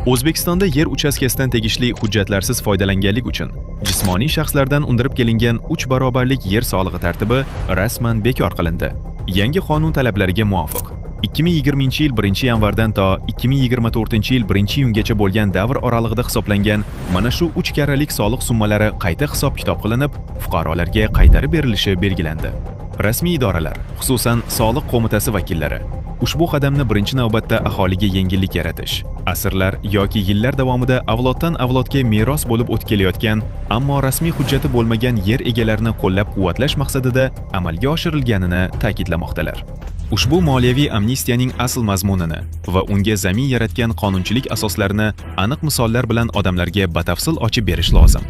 O'zbekistonda yer uchastkasidan tegishli hujjatlarsiz foydalanganlik uchun jismoniy shaxslardan undirib kelingan 3 barobarlik yer solig'i tartibi rasman bekor qilindi. Yangi qonun talablariga muvofiq 2020-yil 1-yanvardan to 2024-yil 1-iyungacha bo'lgan davr oralig'ida hisoblangan mana shu 3 karralik soliq summalari qayta hisob-kitob qilinib, fuqarolarga qaytarib berilishi belgilandi. Rasmiy idoralar, xususan Soliq qo'mitasi vakillari ushbu qadamni birinchi navbatda aholiga yengillik yaratish, asrlar yoki yillar davomida avloddan avlodga meros bo'lib o'tib kelayotgan, ammo rasmiy hujjati bo'lmagan yer egalarini qo'llab-quvvatlash maqsadida amalga oshirilganini ta'kidlamoqdalar. Ushbu moliyaviy amnistiyaning asl mazmunini va unga zamin yaratgan qonunchilik asoslarini aniq misollar bilan odamlarga batafsil ochib berish lozim.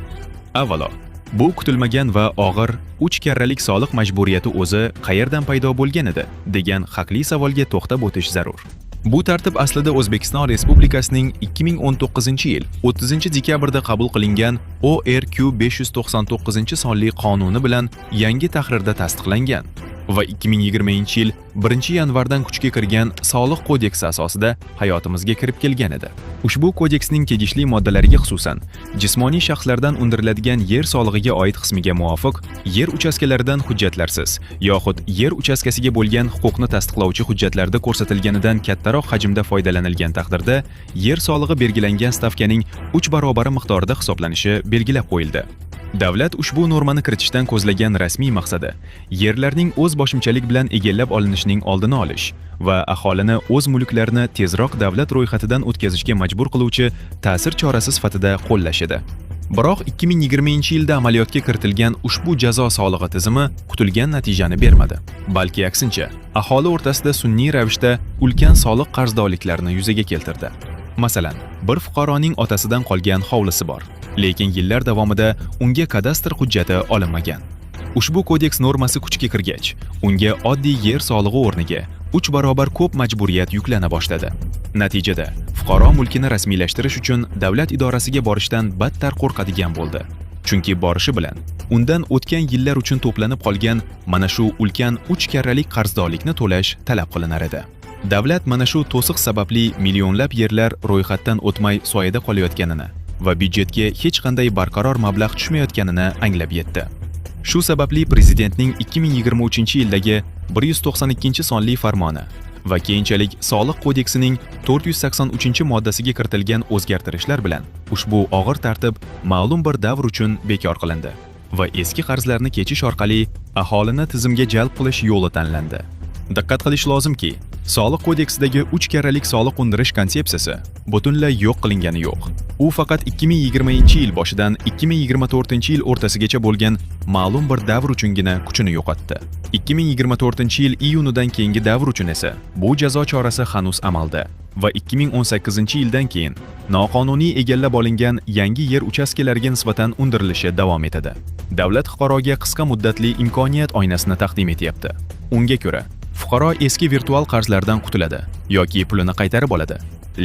Avvalo, bu kutilmagan va og'ir 3 karralik soliq majburiyati o'zi qayerdan paydo bo'lgan edi degan haqli savolga to'xtab o'tish zarur. Bu tartib aslida O'zbekiston Respublikasining 2019-yil 30-dekabrda qabul qilingan ORQ 599 sonli qonuni bilan yangi tahrirda tasdiqlangan va 2020-yil 1-yanvardan kuchga kirgan Soliq kodeksi asosida hayotimizga kirib kelgan edi. Ushbu kodeksning tegishli moddalariga xususan, jismoniy shaxslardan undiriladigan yer solig'iga oid qismiga muvofiq, yer uchastkalaridan hujjatlarsiz yoxud yer uchastkasiga bo'lgan huquqni tasdiqlovchi hujjatlarda ko'rsatilganidan kattaroq hajmda foydalanilgan taqdirda, yer solig'i belgilangan stavkaning 3 barobari miqdorida hisoblanishi belgilab qo'yildi. Davlat ushbu normani kiritishdan ko'zlagan rasmiy maqsadi yerlarning o'z boshimchalik bilan egallab olinishining oldini olish va aholini o'z mulklarini tezroq davlat ro'yxatidan o'tkazishga majbur qiluvchi ta'sir chorasi sifatida qo'llash edi. Biroq 2020-yilda amaliyotga kiritilgan ushbu jazo solig'i tizimi kutilgan natijani bermadi, balki aksincha, aholi o'rtasida sun'iy ravishda ulkan soliq qarzdorliklarini yuzaga keltirdi. Masalan, bir fuqaroning otasidan qolgan hovlisi bor, lekin yillar davomida unga kadastr hujjati olinmagan. Ushbu kodeks normasi kuchga kirgach, unga oddiy yer solig'i o'rniga 3 barobar ko'p majburiyat yuklana boshladi. Natijada, fuqaro mulkini rasmiylashtirish uchun davlat idorasiga borishdan battar qo'rqadigan bo'ldi. Chunki borishi bilan undan o'tgan yillar uchun to'planib qolgan mana shu ulkan 3 karralik qarzdorlikni to'lash talab qilinar edi. Davlat mana shu to'siq sababli millionlab yerlar ro'yxatdan o'tmay soyada qolayotganini va byudjetga hech qanday barqaror mablag' tushmayotganini anglab yetdi. Shu sababli prezidentning 2023-yildagi 192-sonli farmoni va keyinchalik Soliq kodeksining 483-moddasiga kiritilgan o'zgartirishlar bilan ushbu og'ir tartib ma'lum bir davr uchun bekor qilindi va eski qarzlarni kechish orqali aholini tizimga jalb qilish yo'li tanlandi. Diqqat qilish lozimki, Soliq kodeksidagi 3 karralik soliq undirish konsepsiyasi butunlay yo'q qilingani yo'q. U faqat 2020-yil boshidan 2024-yil o'rtasigacha bo'lgan ma'lum bir davr uchungina kuchini yo'qotdi. 2024-yil iyunidan keyingi davr uchun esa bu jazo chorasi hanuz amalda va 2018-yildan keyin noqonuniy egallab olingan yangi yer uchastkalariga nisbatan undirilishi davom etadi. Davlat fuqaroga qisqa muddatli imkoniyat oynasini taqdim etyapti. Unga ko'ra, fuqaro eski virtual qarzlardan qutuladi yoki pulini qaytarib oladi.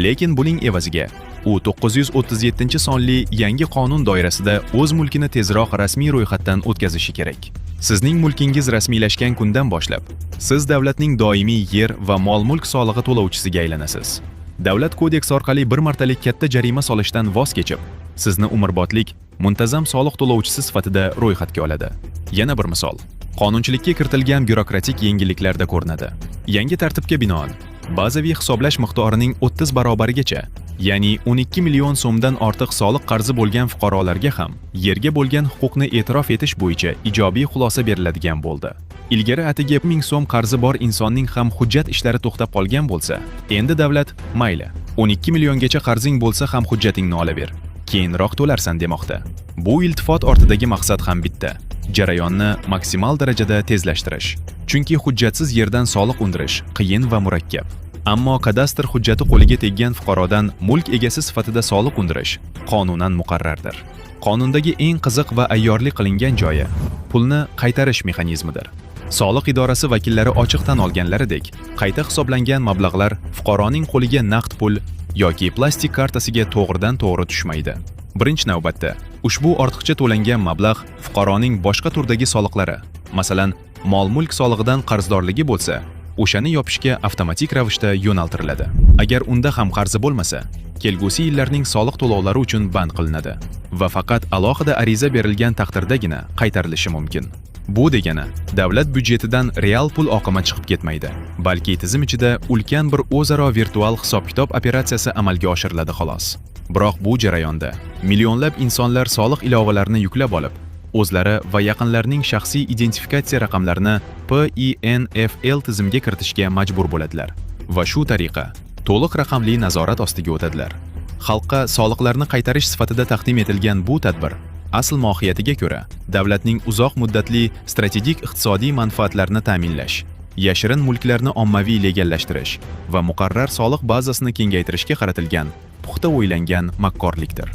Lekin buning evaziga u 937-sonli yangi qonun doirasida o'z mulkini tezroq rasmiy ro'yxatdan o'tkazishi kerak. Sizning mulkingiz rasmiylashgan kundan boshlab, siz davlatning doimiy yer va mol-mulk solig'i to'lovchisiga aylanasiz. Davlat kodeks orqali bir martalik katta jarima solishdan voz kechib, sizni umrbodlik muntazam soliq to'lovchisi sifatida ro'yxatga oladi. Yana bir misol, qonunchilikka kiritilgan byurokratik yengilliklarda ko'rinadi. Yangi tartibga binoan, bazaviy hisoblash miqdorining 30 barobarigacha, ya'ni 12 million so'mdan ortiq soliq qarzi bo'lgan fuqarolarga ham yerga bo'lgan huquqni e'tirof etish bo'yicha ijobiy xulosa beriladigan bo'ldi. Ilgari atiga 1000 so'm qarzi bor insonning ham hujjat ishlari to'xtab qolgan bo'lsa, endi davlat mayli, 12 milliongacha qarzing bo'lsa ham hujjatingni olaver, keyinroq to'larsan demoqda. Bu iltifot ortidagi maqsad ham bitta: jarayonni maksimal darajada tezlashtirish. Chunki hujjatsiz yerdan soliq undirish qiyin va murakkab. Ammo kadastr hujjati qo'liga teggan fuqarodan mulk egasi sifatida soliq undirish qonunan muqarrardir. Qonundagi eng qiziq va ayyorlik qilingan joyi pulni qaytarish mexanizmidir. Soliq idorasi vakillari ochiq tan olganlaridek, qayta hisoblangan mablag'lar fuqaroning qo'liga naqd pul yoki plastik kartasiga to'g'ridan-to'g'ri tushmaydi. Birinchi navbatda, ushbu ortiqcha to'langan mablag' fuqaroning boshqa turdagi soliqlari, masalan, mol-mulk solig'idan qarzdorligi bo'lsa, o'shani yopishga avtomatik ravishda yo'naltiriladi. Agar unda ham qarzi bo'lmasa, kelgusi yillarning soliq to'lovlari uchun band qilinadi va faqat alohida ariza berilgan taqdirdagina qaytarilishi mumkin. Bu degani, davlat byudjetidan real pul oqimi chiqib ketmaydi, balki tizim ichida ulkan bir o'zaro virtual hisob-kitob operatsiyasi amalga oshiriladi xolos. Biroq bu jarayonda millionlab insonlar soliq ilovalarini yuklab olib, o'zlari va yaqinlarining shaxsiy identifikatsiya raqamlarini PINFL tizimga kiritishga majbur bo'ladilar va shu tariqa to'liq raqamli nazorat ostiga o'tadilar. Xalqqa soliqlarni qaytarish sifatida taqdim etilgan bu tadbir asl mohiyatiga ko'ra davlatning uzoq muddatli strategik iqtisodiy manfaatlarini ta'minlash, yashirin mulklarni ommaviy legallashtirish va muqarrar soliq bazasini kengaytirishga qaratilgan puxta o'ylangan makkorlikdir.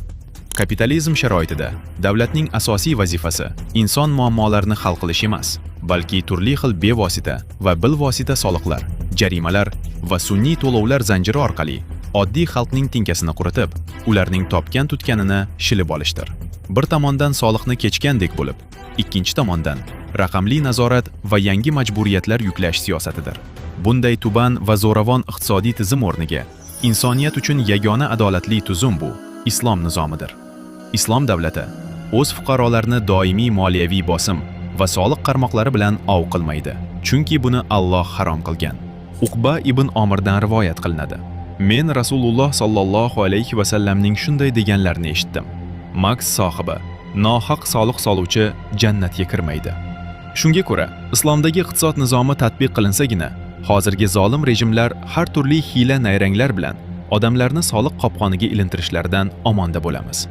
Kapitalizm sharoitida davlatning asosiy vazifasi inson muammolarini hal qilish emas, balki turli xil bevosita va bilvosita soliqlar, jarimalar va sun'iy to'lovlar zanjiri orqali oddiy xalqning tinkasini quritib, ularning topgan tutganini shilib olishdir. Bir tomondan soliqni kechgandek bo'lib, ikkinchi tomondan raqamli nazorat va yangi majburiyatlar yuklash siyosatidir. Bunday tuban va zo'ravon iqtisodiy tizim o'rniga insoniyat uchun yagona adolatli tuzum bu islom nizomidir. Islom davlati o'z fuqarolarini doimiy moliyaviy bosim va soliq qarmoqlari bilan ov qilmaydi, chunki buni Alloh harom qilgan. Uqba ibn Omirdan rivoyat qilinadi. Men Rasululloh sallallohu alayhi va sallamning shunday deganlarini eshitdim. Max sohibi, nohaq soliq soluvchi jannatga kirmaydi. Shunga ko'ra, islomdagi iqtisod nizomi tatbiq qilinsagina, hozirgi zolim rejimlar har turli hiyla nayranglar bilan odamlarni soliq qopqoniga ilintirishlaridan omonda bo'lamiz.